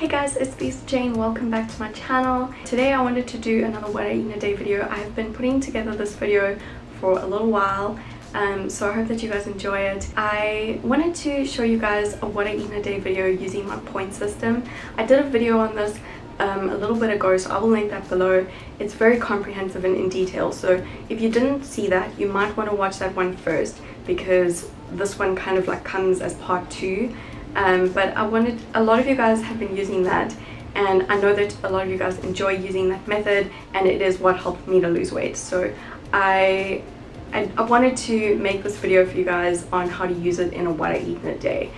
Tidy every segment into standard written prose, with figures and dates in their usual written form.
Hey guys, it's Liezl Jayne. Welcome back to my channel. Today I wanted to do another what I eat in a day video. I have been putting together this video for a little while, so I hope that you guys enjoy it. I wanted to show you guys a what I eat in a day video using my point system. I did a video on this a little bit ago, so I will link that below. It's very comprehensive and in detail, so if you didn't see that, you might want to watch that one first, because this one kind of like comes as part 2. But a lot of you guys have been using that, and I know that a lot of you guys enjoy using that method, and it is what helped me to lose weight. So I wanted to make this video for you guys on how to use it in a what I eat in a day.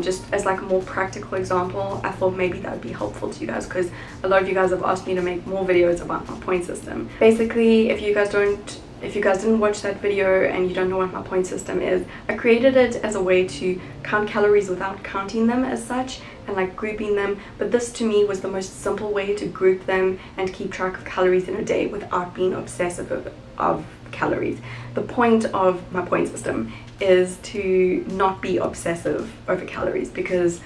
Just as like a more practical example. I thought maybe that would be helpful to you guys, because a lot of you guys have asked me to make more videos about my point system. Basically, if you guys didn't watch that video and you don't know what my point system is, I created it as a way to count calories without counting them as such and like grouping them. But this to me was the most simple way to group them and keep track of calories in a day without being obsessive of calories. The point of my point system is to not be obsessive over calories, because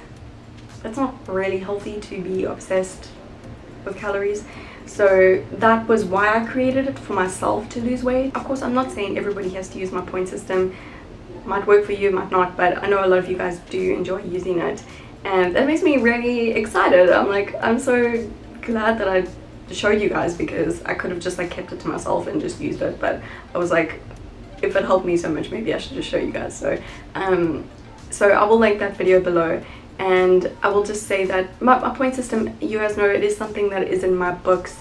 it's not really healthy to be obsessed with calories. So that was why I created it, for myself to lose weight. Of course, I'm not saying everybody has to use my point system. Might work for you, might not, but I know a lot of you guys do enjoy using it, and that makes me really excited. I'm so glad that I showed you guys, because I could have just like kept it to myself and just used it, but I was like, if it helped me so much, maybe I should just show you guys. So so I will link that video below. And I will just say that my point system, you guys know, it is something that is in my books,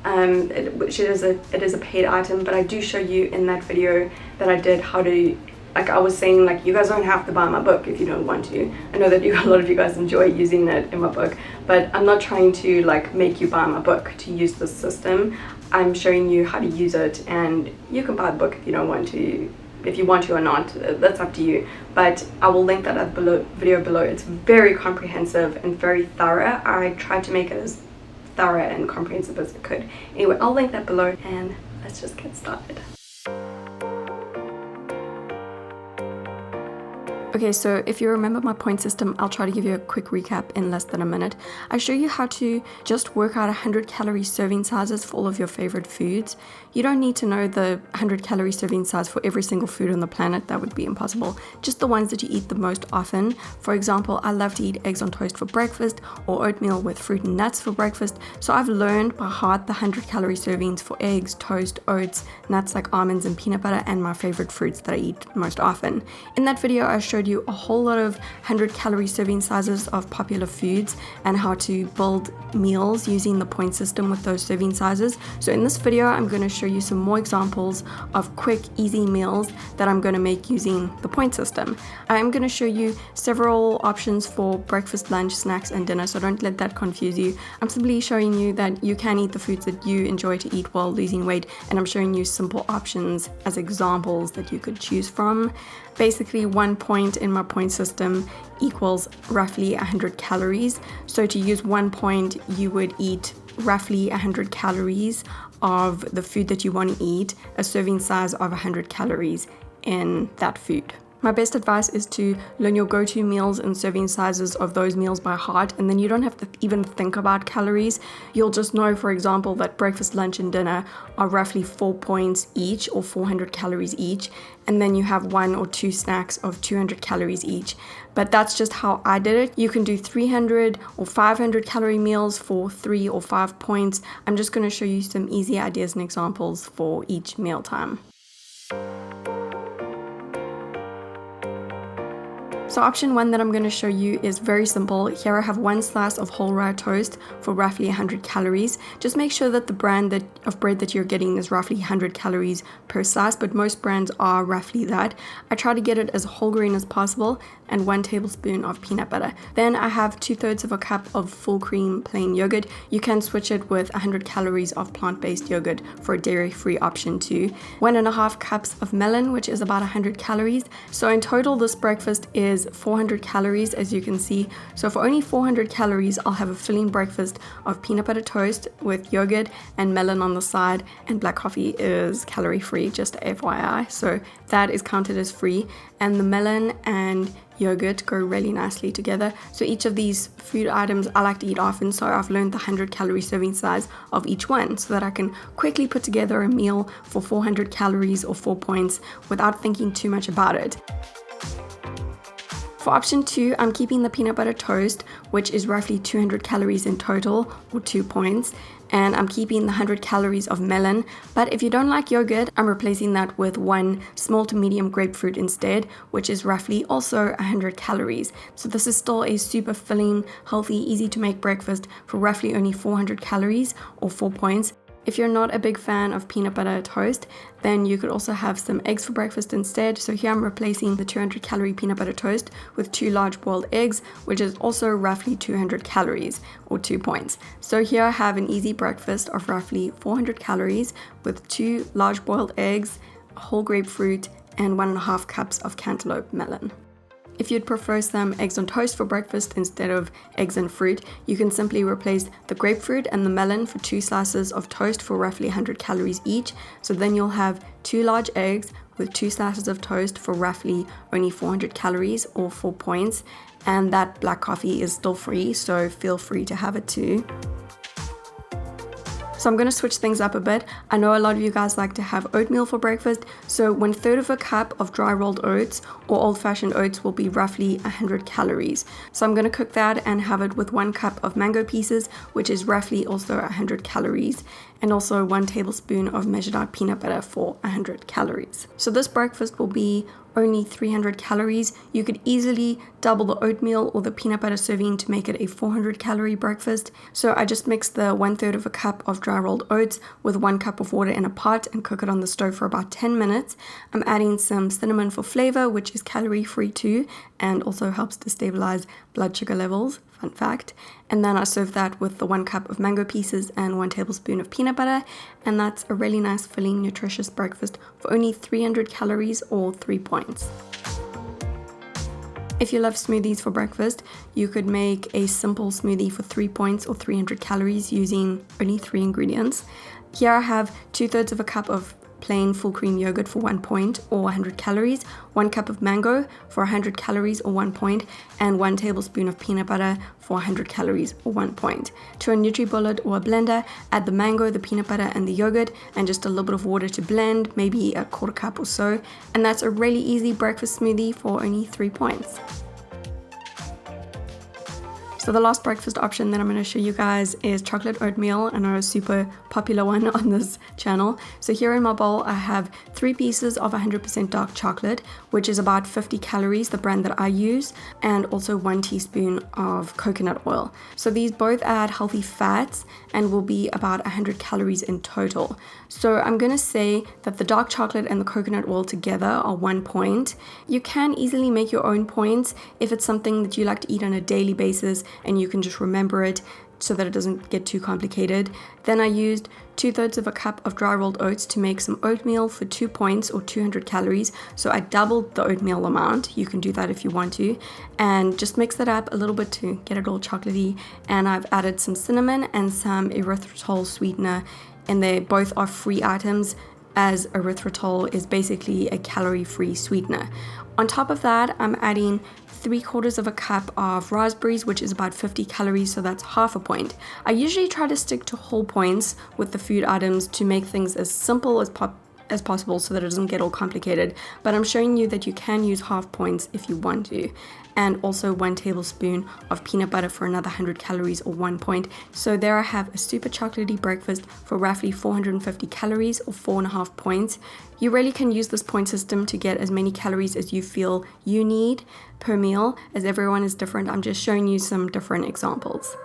which it is a paid item, but I do show you in that video that I did how to, like I was saying, like, you guys don't have to buy my book if you don't want to. I know that a lot of you guys enjoy using it in my book, but I'm not trying to like make you buy my book to use this system. I'm showing you how to use it, and you can buy the book if you don't want to. If you want to or not, that's up to you, but I will link that at the video below. It's very comprehensive and very thorough. I tried to make it as thorough and comprehensive as I could. Anyway, I'll link that below, and let's just get started. Okay, so if you remember my point system, I'll try to give you a quick recap in less than a minute. I show you how to just work out 100 calorie serving sizes for all of your favorite foods. You don't need to know the 100 calorie serving size for every single food on the planet. That would be impossible. Just the ones that you eat the most often. For example, I love to eat eggs on toast for breakfast, or oatmeal with fruit and nuts for breakfast. So I've learned by heart the 100 calorie servings for eggs, toast, oats, nuts like almonds and peanut butter, and my favorite fruits that I eat most often. In that video, I showed you a whole lot of 100 calorie serving sizes of popular foods and how to build meals using the point system with those serving sizes. So in this video, I'm going to show you some more examples of quick, easy meals that I'm going to make using the point system. I'm going to show you several options for breakfast, lunch, snacks, and dinner, so don't let that confuse you. I'm simply showing you that you can eat the foods that you enjoy to eat while losing weight, and I'm showing you simple options as examples that you could choose from. Basically, 1 point in my point system equals roughly 100 calories. So to use 1 point, you would eat roughly 100 calories of the food that you want to eat, a serving size of 100 calories in that food. My best advice is to learn your go-to meals and serving sizes of those meals by heart, and then you don't have to even think about calories. You'll just know, for example, that breakfast, lunch, and dinner are roughly 4 points each, or 400 calories each, and then you have 1 or 2 snacks of 200 calories each. But that's just how I did it. You can do 300 or 500 calorie meals for 3 or 5 points. I'm just going to show you some easy ideas and examples for each mealtime. So option 1 that I'm going to show you is very simple. Here I have 1 slice of whole rye toast for roughly 100 calories. Just make sure that the brand of bread that you're getting is roughly 100 calories per slice, but most brands are roughly that. I try to get it as whole grain as possible, and 1 tablespoon of peanut butter. Then I have 2/3 of a cup of full cream plain yogurt. You can switch it with 100 calories of plant-based yogurt for a dairy-free option too. 1.5 cups of melon, which is about 100 calories. So in total, this breakfast is is 400 calories, as you can see. So for only 400 calories, I'll have a filling breakfast of peanut butter toast with yogurt and melon on the side, and black coffee is calorie free, just FYI. So that is counted as free, and the melon and yogurt go really nicely together. So each of these food items I like to eat often, so I've learned the 100 calorie serving size of each one so that I can quickly put together a meal for 400 calories or 4 points without thinking too much about it. For option 2, I'm keeping the peanut butter toast, which is roughly 200 calories in total, or 2 points, and I'm keeping the 100 calories of melon. But if you don't like yogurt, I'm replacing that with 1 small to medium grapefruit instead, which is roughly also 100 calories. So this is still a super filling, healthy, easy to make breakfast for roughly only 400 calories or 4 points. If you're not a big fan of peanut butter toast, then you could also have some eggs for breakfast instead. So here I'm replacing the 200 calorie peanut butter toast with 2 large boiled eggs, which is also roughly 200 calories or 2 points. So here I have an easy breakfast of roughly 400 calories with 2 large boiled eggs, a whole grapefruit, and 1.5 cups of cantaloupe melon. If you'd prefer some eggs on toast for breakfast instead of eggs and fruit, you can simply replace the grapefruit and the melon for 2 slices of toast for roughly 100 calories each. So then you'll have 2 large eggs with 2 slices of toast for roughly only 400 calories or 4 points. And that black coffee is still free, so feel free to have it too. So I'm going to switch things up a bit. I know a lot of you guys like to have oatmeal for breakfast, so 1/3 of a cup of dry rolled oats or old-fashioned oats will be roughly 100 calories. So I'm going to cook that and have it with 1 cup of mango pieces, which is roughly also 100 calories, and also 1 tablespoon of measured out peanut butter for 100 calories. So this breakfast will be only 300 calories. You could easily double the oatmeal or the peanut butter serving to make it a 400 calorie breakfast. So I just mix the 1/3 of a cup of dry rolled oats with 1 cup of water in a pot and cook it on the stove for about 10 minutes. I'm adding some cinnamon for flavor, which is calorie free too, and also helps to stabilize blood sugar levels. Fun fact. And then I serve that with the 1 cup of mango pieces and 1 tablespoon of peanut butter, and that's a really nice, filling, nutritious breakfast for only 300 calories or 3 points. If you love smoothies for breakfast, you could make a simple smoothie for 3 points or 300 calories using only 3 ingredients. Here I have 2/3 of a cup of plain full cream yogurt for 1 point or 100 calories, 1 cup of mango for 100 calories or 1 point, and 1 tablespoon of peanut butter for 100 calories or 1 point. To a NutriBullet or a blender, add the mango, the peanut butter, and the yogurt, and just a little bit of water to blend, maybe a 1/4 cup or so, and that's a really easy breakfast smoothie for only 3 points. So the last breakfast option that I'm going to show you guys is chocolate oatmeal, and a super popular one on this channel. So here in my bowl I have 3 pieces of 100% dark chocolate, which is about 50 calories, the brand that I use, and also 1 teaspoon of coconut oil. So these both add healthy fats and will be about 100 calories in total. So I'm going to say that the dark chocolate and the coconut oil together are 1 point. You can easily make your own points if it's something that you like to eat on a daily basis and you can just remember it so that it doesn't get too complicated. Then I used 2/3 of a cup of dry rolled oats to make some oatmeal for 2 points or 200 calories. So I doubled the oatmeal amount. You can do that if you want to, and just mix that up a little bit to get it all chocolatey. And I've added some cinnamon and some erythritol sweetener, and they both are free items, as erythritol is basically a calorie-free sweetener. On top of that, I'm adding 3/4 of a cup of raspberries, which is about 50 calories, so that's half a point. I usually try to stick to whole points with the food items to make things as simple as possible so that it doesn't get all complicated, but I'm showing you that you can use half points if you want to. And also 1 tablespoon of peanut butter for another 100 calories or 1 point. So there I have a super chocolatey breakfast for roughly 450 calories or 4.5 points. You really can use this point system to get as many calories as you feel you need per meal, as everyone is different. I'm just showing you some different examples.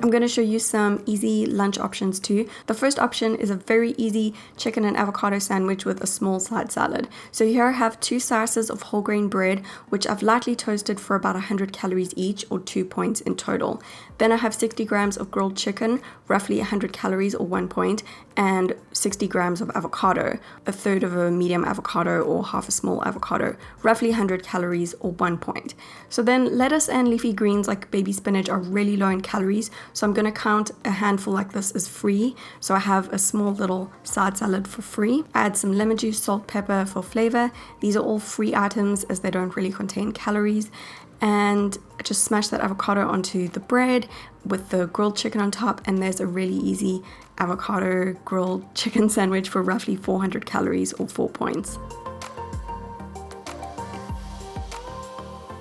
I'm going to show you some easy lunch options too. The first option is a very easy chicken and avocado sandwich with a small side salad. So here I have 2 slices of whole grain bread, which I've lightly toasted for about 100 calories each, or 2 points in total. Then I have 60 grams of grilled chicken, roughly 100 calories or 1 point, and 60 grams of avocado, a third of a medium avocado or half a small avocado, roughly 100 calories or 1 point. So then lettuce and leafy greens like baby spinach are really low in calories, so I'm going to count a handful like this as free. So I have a small little side salad for free. Add some lemon juice, salt, pepper for flavor. These are all free items as they don't really contain calories. And just smash that avocado onto the bread with the grilled chicken on top, and there's a really easy avocado grilled chicken sandwich for roughly 400 calories or 4 points.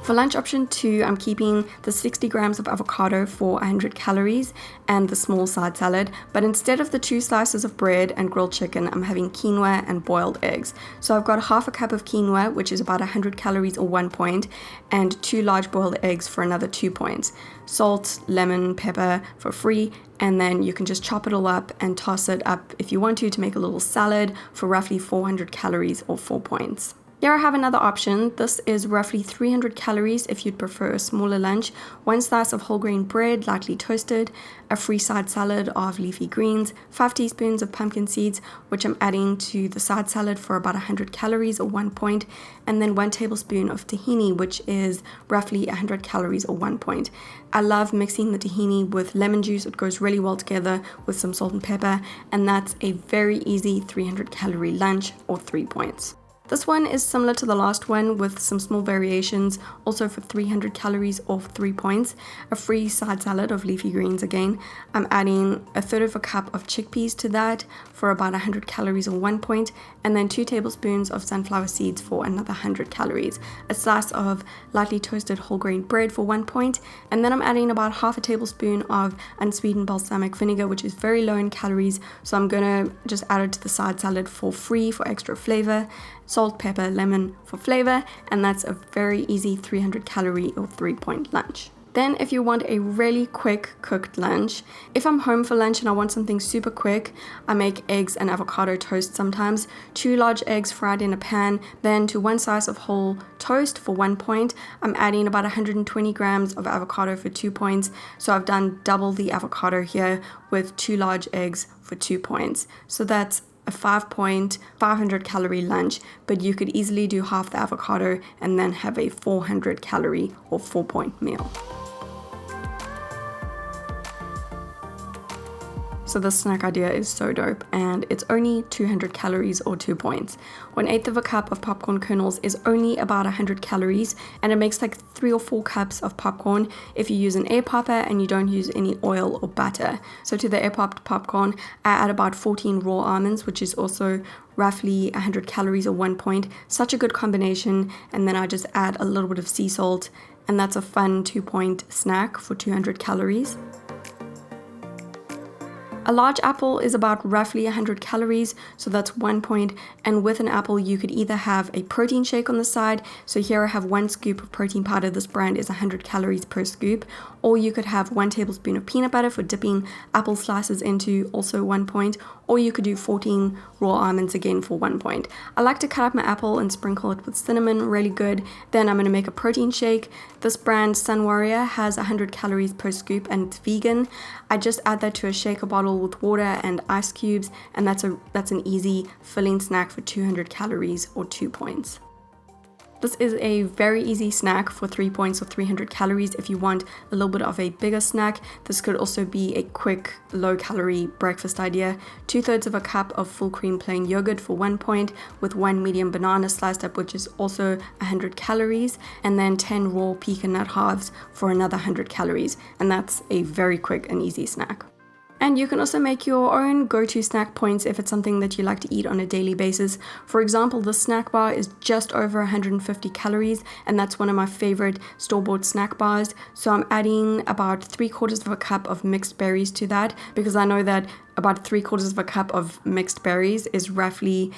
For lunch option 2, I'm keeping the 60 grams of avocado for 100 calories and the small side salad, but instead of the 2 slices of bread and grilled chicken, I'm having quinoa and boiled eggs. So I've got half a cup of quinoa, which is about 100 calories or 1 point, and 2 large boiled eggs for another 2 points. Salt, lemon, pepper for free, and then you can just chop it all up and toss it up if you want to make a little salad for roughly 400 calories or 4 points. Here I have another option. This is roughly 300 calories if you'd prefer a smaller lunch. 1 slice of whole grain bread, lightly toasted, a free side salad of leafy greens, 5 teaspoons of pumpkin seeds, which I'm adding to the side salad for about 100 calories or 1 point, and then 1 tablespoon of tahini, which is roughly 100 calories or 1 point. I love mixing the tahini with lemon juice. It goes really well together with some salt and pepper, and that's a very easy 300 calorie lunch or 3 points. This one is similar to the last one with some small variations, also for 300 calories or 3 points. A free side salad of leafy greens again. I'm adding a third of a cup of chickpeas to that for about 100 calories or 1 point, and then 2 tablespoons of sunflower seeds for another 100 calories. A slice of lightly toasted whole grain bread for 1 point, and then I'm adding about half a tablespoon of unsweetened balsamic vinegar, which is very low in calories, so I'm gonna just add it to the side salad for free for extra flavor. Salt, pepper, lemon for flavor, and that's a very easy 300 calorie or 3 point lunch. Then if you want a really quick cooked lunch, if I'm home for lunch and I want something super quick, I make eggs and avocado toast sometimes. 2 large eggs fried in a pan, then to 1 slice of whole toast for 1 point. I'm adding about 120 grams of avocado for 2 points. So I've done double the avocado here with 2 large eggs for 2 points. So that's a 5 point, 500 calorie lunch, but you could easily do half the avocado and then have a 400 calorie or 4 point meal. So this snack idea is so dope, and it's only 200 calories or 2 points. 1/8 of a cup of popcorn kernels is only about 100 calories, and it makes like 3 or 4 cups of popcorn if you use an air popper and you don't use any oil or butter. So to the air popped popcorn, I add about 14 raw almonds, which is also roughly 100 calories or 1 point. Such a good combination, and then I just add a little bit of sea salt, and that's a fun 2 point snack for 200 calories. A large apple is about roughly 100 calories, so that's 1 point, and with an apple you could either have a protein shake on the side, so here I have 1 scoop of protein powder. This brand is 100 calories per scoop, or you could have 1 tablespoon of peanut butter for dipping apple slices into, also 1 point, or you could do 14 raw almonds again for 1 point. I like to cut up my apple and sprinkle it with cinnamon, really good. Then I'm going to make a protein shake. This brand, Sun Warrior, has 100 calories per scoop and it's vegan. I just add that to a shaker bottle with water and ice cubes, and that's an easy filling snack for 200 calories or 2 points. This is a very easy snack for 3 points or 300 calories. If you want a little bit of a bigger snack, this could also be a quick, low-calorie breakfast idea. 2/3 of a cup of full cream plain yogurt for 1 point, with 1 medium banana sliced up, which is also 100 calories, and then 10 raw pecan nut halves for another 100 calories. And that's a very quick and easy snack. And you can also make your own go-to snack points if it's something that you like to eat on a daily basis. For example, the snack bar is just over 150 calories, and that's one of my favorite store-bought snack bars. So I'm adding about 3/4 of a cup of mixed berries to that, because I know that about 3/4 of a cup of mixed berries is roughly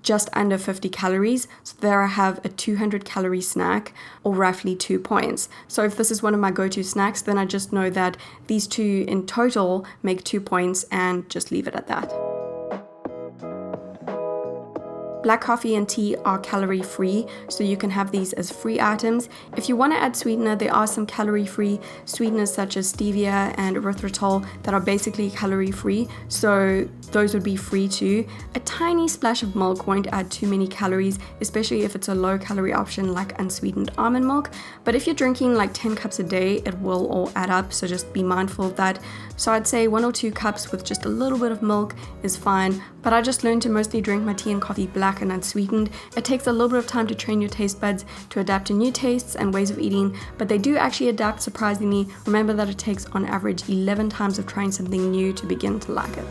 just under 50 calories. So there I have a 200 calorie snack, or roughly 2 points. So if this is one of my go-to snacks, then I just know that these two in total make 2 points and just leave it at that. Black coffee and tea are calorie-free, so you can have these as free items. If you want to add sweetener, there are some calorie-free sweeteners such as stevia and erythritol that are basically calorie-free, so those would be free too. A tiny splash of milk won't add too many calories, especially if it's a low-calorie option like unsweetened almond milk. But if you're drinking like 10 cups a day, it will all add up, so just be mindful of that. So I'd say 1 or 2 cups with just a little bit of milk is fine, but I just learned to mostly drink my tea and coffee black and unsweetened. It takes a little bit of time to train your taste buds to adapt to new tastes and ways of eating, but they do actually adapt surprisingly. Remember that it takes on average 11 times of trying something new to begin to like it.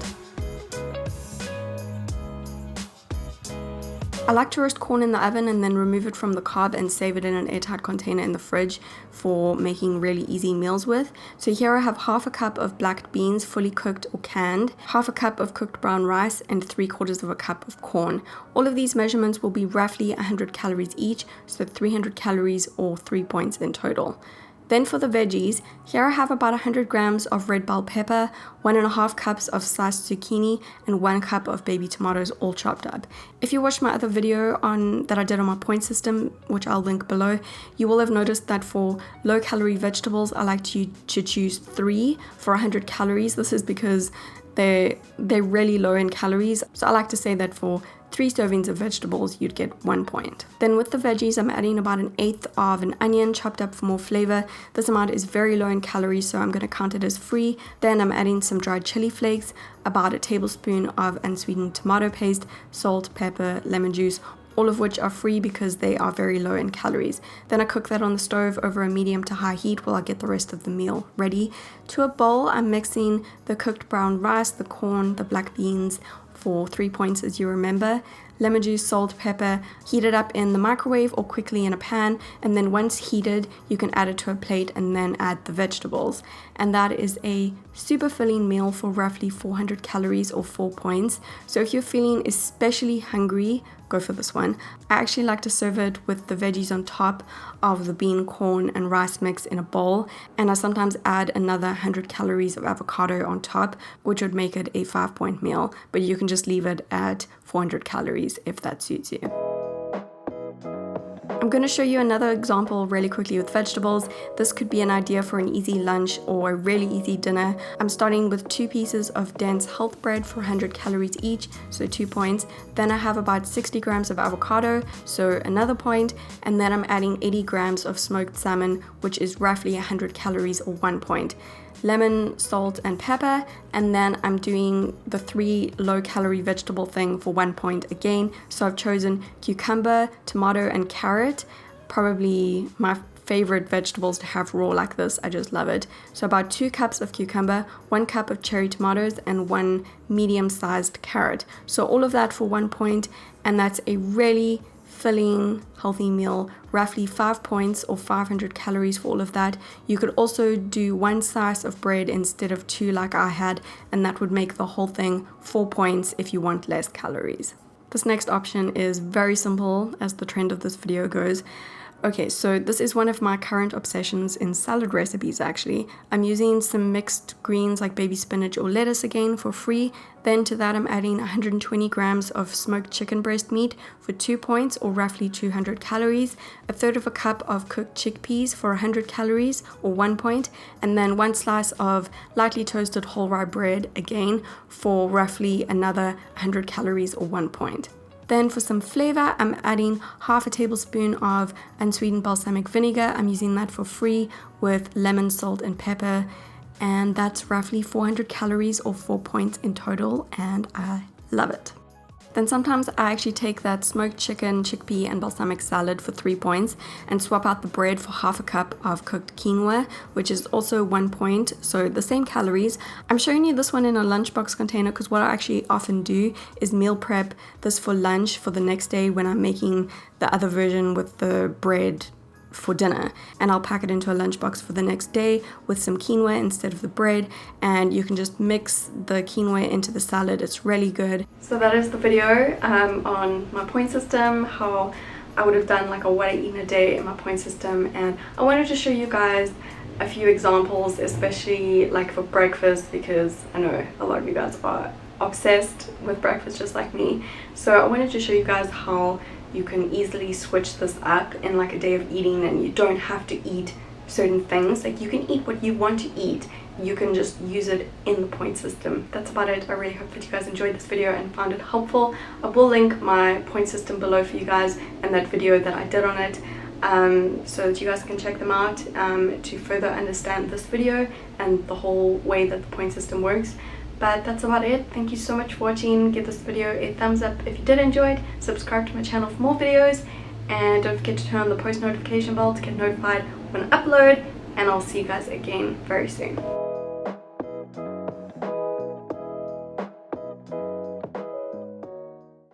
I like to roast corn in the oven and then remove it from the cob and save it in an airtight container in the fridge for making really easy meals with. So here I have half a cup of black beans fully cooked or canned, half a cup of cooked brown rice, and 3/4 of a cup of corn. All of these measurements will be roughly 100 calories each, so 300 calories or 3 points in total. Then for the veggies, here I have about 100 grams of red bell pepper, 1.5 cups of sliced zucchini, and 1 cup of baby tomatoes all chopped up. If you watched my other video that I did on my point system, which I'll link below, you will have noticed that for low calorie vegetables, I like to choose 3 for 100 calories. This is because they're really low in calories. So I like to say that for 3 servings of vegetables, you'd get 1 point. Then with the veggies, I'm adding about 1/8 of an onion chopped up for more flavor. This amount is very low in calories, so I'm going to count it as free. Then I'm adding some dried chili flakes, about a tablespoon of unsweetened tomato paste, salt, pepper, lemon juice, all of which are free because they are very low in calories. Then I cook that on the stove over a medium to high heat while I get the rest of the meal ready. To a bowl, I'm mixing the cooked brown rice, the corn, the black beans, for 3 points as you remember, lemon juice, salt, pepper, heat it up in the microwave or quickly in a pan, and then once heated, you can add it to a plate and then add the vegetables. And that is a super filling meal for roughly 400 calories or 4 points. So if you're feeling especially hungry, go for this one. I actually like to serve it with the veggies on top of the bean, corn, and rice mix in a bowl, and I sometimes add another 100 calories of avocado on top, which would make it a 5-point meal, but you can just leave it at 400 calories if that suits you. I'm going to show you another example really quickly with vegetables. This could be an idea for an easy lunch or a really easy dinner. I'm starting with 2 pieces of dense health bread for 100 calories each, so 2 points. Then I have about 60 grams of avocado, so another point. And then I'm adding 80 grams of smoked salmon, which is roughly 100 calories or 1 point. Lemon, salt, and pepper, and then I'm doing the 3 low-calorie vegetable thing for 1 point again. So I've chosen cucumber, tomato, and carrot, probably my favorite vegetables to have raw like this. I just love it. So about 2 cups of cucumber, 1 cup of cherry tomatoes, and 1 medium-sized carrot. So all of that for 1 point, and that's a really filling, healthy meal, roughly 5 points or 500 calories for all of that. You could also do 1 slice of bread instead of 2 like I had, and that would make the whole thing 4 points if you want less calories. This next option is very simple, as the trend of this video goes. Okay, so this is one of my current obsessions in salad recipes actually. I'm using some mixed greens like baby spinach or lettuce again for free. Then to that I'm adding 120 grams of smoked chicken breast meat for 2 points or roughly 200 calories, 1/3 of a cup of cooked chickpeas for 100 calories or 1 point, and then 1 slice of lightly toasted whole rye bread again for roughly another 100 calories or 1 point. Then for some flavor, I'm adding half a tablespoon of unsweetened balsamic vinegar. I'm using that for free with lemon, salt, and pepper. And that's roughly 400 calories or 4 points in total, and I love it. Then sometimes I actually take that smoked chicken, chickpea, and balsamic salad for 3 points and swap out the bread for half a cup of cooked quinoa, which is also 1 point, so the same calories. I'm showing you this one in a lunchbox container because what I actually often do is meal prep this for lunch for the next day when I'm making the other version with the bread for dinner, and I'll pack it into a lunchbox for the next day with some quinoa instead of the bread, and you can just mix the quinoa into the salad. It's really good. So that is the video on my point system, how I would have done like a what I eat in a day in my point system, and I wanted to show you guys a few examples, especially like for breakfast, because I know a lot of you guys are obsessed with breakfast just like me. So I wanted to show you guys how you can easily switch this up in like a day of eating, and you don't have to eat certain things. Like you can eat what you want to eat, you can just use it in the point system. That's about it. I really hope that you guys enjoyed this video and found it helpful. I will link my point system below for you guys and that video that I did on it, so that you guys can check them out to further understand this video and the whole way that the point system works. But that's about it. Thank you so much for watching. Give this video a thumbs up if you did enjoy it. Subscribe to my channel for more videos, and don't forget to turn on the post notification bell to get notified when I upload, and I'll see you guys again very soon.